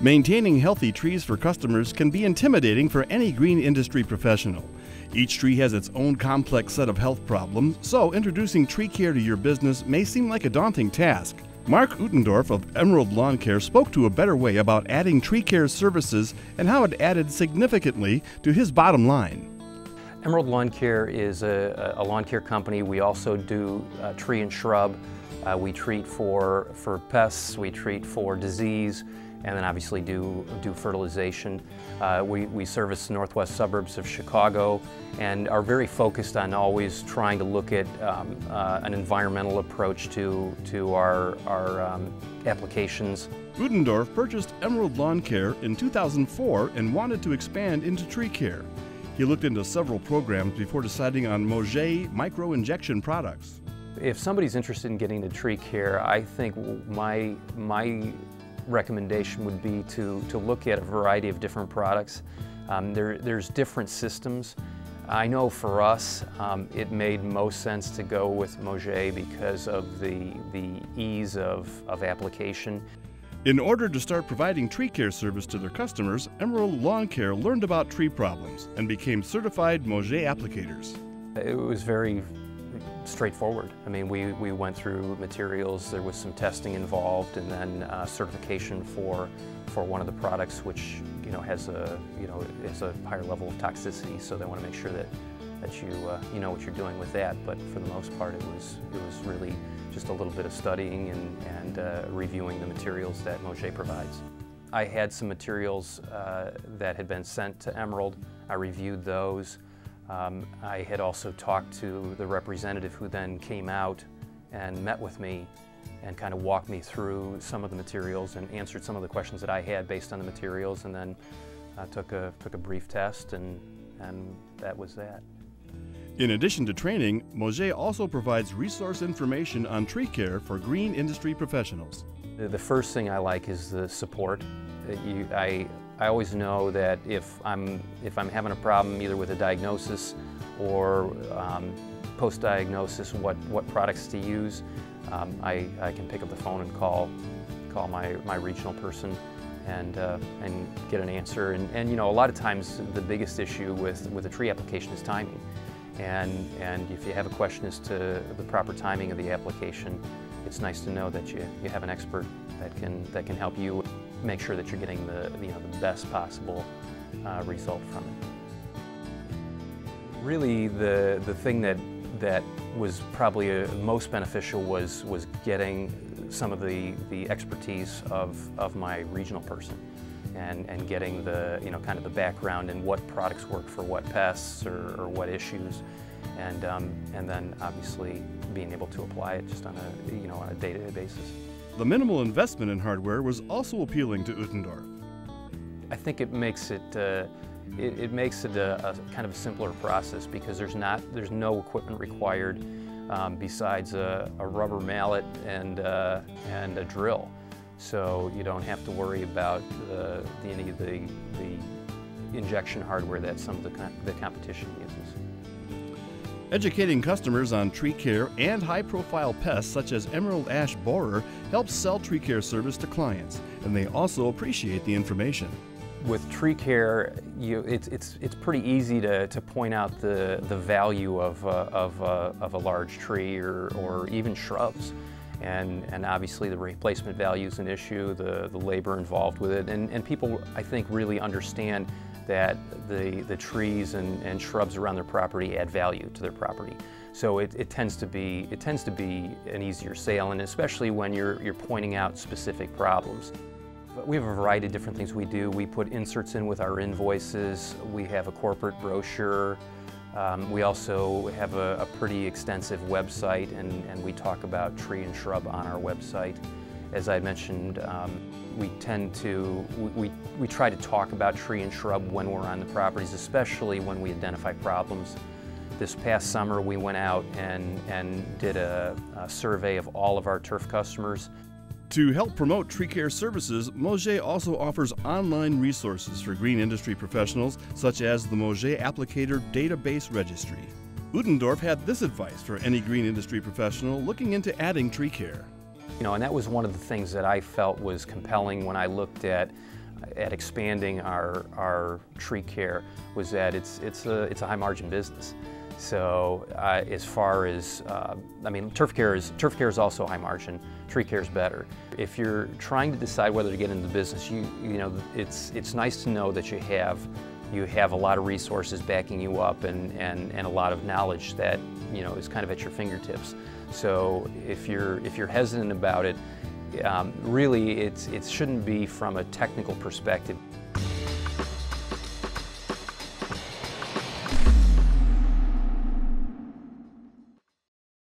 Maintaining healthy trees for customers can be intimidating for any green industry professional. Each tree has its own complex set of health problems, so introducing tree care to your business may seem like a daunting task. Mark Uttendorf of Emerald Lawn Care spoke to a better way about adding tree care services and how it added significantly to his bottom line. Emerald Lawn Care is a lawn care company. We also do tree and shrub. We treat for pests, we treat for disease, and then obviously do fertilization. We service the northwest suburbs of Chicago and are very focused on always trying to look at an environmental approach to our applications. Uttendorf purchased Emerald Lawn Care in 2004 and wanted to expand into tree care. He looked into several programs before deciding on Mauget Micro injection products. If somebody's interested in getting into tree care, I think my recommendation would be to look at a variety of different products. There's different systems. I know for us, it made most sense to go with Mauget because of the ease of application. In order to start providing tree care service to their customers, Emerald Lawn Care learned about tree problems and became certified Mauget applicators. It was very straightforward. I mean, we went through materials, there was some testing involved, and then certification for one of the products, which has a higher level of toxicity. So they want to make sure that you know what you're doing with that. But for the most part, it was really just a little bit of studying and reviewing the materials that Mauget provides. I had some materials that had been sent to Emerald. I reviewed those. I had also talked to the representative who then came out and met with me and kind of walked me through some of the materials and answered some of the questions that I had based on the materials, and then took a brief test, and that was that. In addition to training, Mauget also provides resource information on tree care for green industry professionals. The first thing I like is the support. I always know that if I'm having a problem either with a diagnosis or post-diagnosis, what products to use, I can pick up the phone and call my regional person and get an answer. And a lot of times the biggest issue with a tree application is timing. And if you have a question as to the proper timing of the application, it's nice to know that you have an expert that can help you make sure that you're getting the best possible result from it. Really, the thing that was probably most beneficial was getting some of the expertise of my regional person and getting the kind of the background and what products work for what pests or what issues, and then obviously being able to apply it just on a day-to-day basis. The minimal investment in hardware was also appealing to Uttendorf. I think it makes it a kind of a simpler process because there's no equipment required besides a rubber mallet and a drill. So you don't have to worry about any of the injection hardware that some of the competition uses. Educating customers on tree care and high-profile pests such as emerald ash borer helps sell tree care service to clients, and they also appreciate the information. With tree care, it's pretty easy to point out the value of a large tree or even shrubs. And obviously the replacement value is an issue, the labor involved with it, and people, I think, really understand that the trees and shrubs around their property add value to their property. So it tends to be an easier sale, and especially when you're pointing out specific problems. But we have a variety of different things we do. We put inserts in with our invoices. We have a corporate brochure. We also have a pretty extensive website, and we talk about tree and shrub on our website. As I mentioned, we try to talk about tree and shrub when we're on the properties, especially when we identify problems. This past summer we went out and did a survey of all of our turf customers. To help promote tree care services, Mauget also offers online resources for green industry professionals, such as the Mauget Applicator Database Registry. Uttendorf had this advice for any green industry professional looking into adding tree care. And that was one of the things that I felt was compelling when I looked at at expanding our tree care was that it's a high margin business. So as far as, I mean, turf care is also high margin. Tree care is better. If you're trying to decide whether to get into the business, you know, it's nice to know that you have a lot of resources backing you up and a lot of knowledge that, you know, is kind of at your fingertips. So if you're hesitant about it, really it shouldn't be from a technical perspective.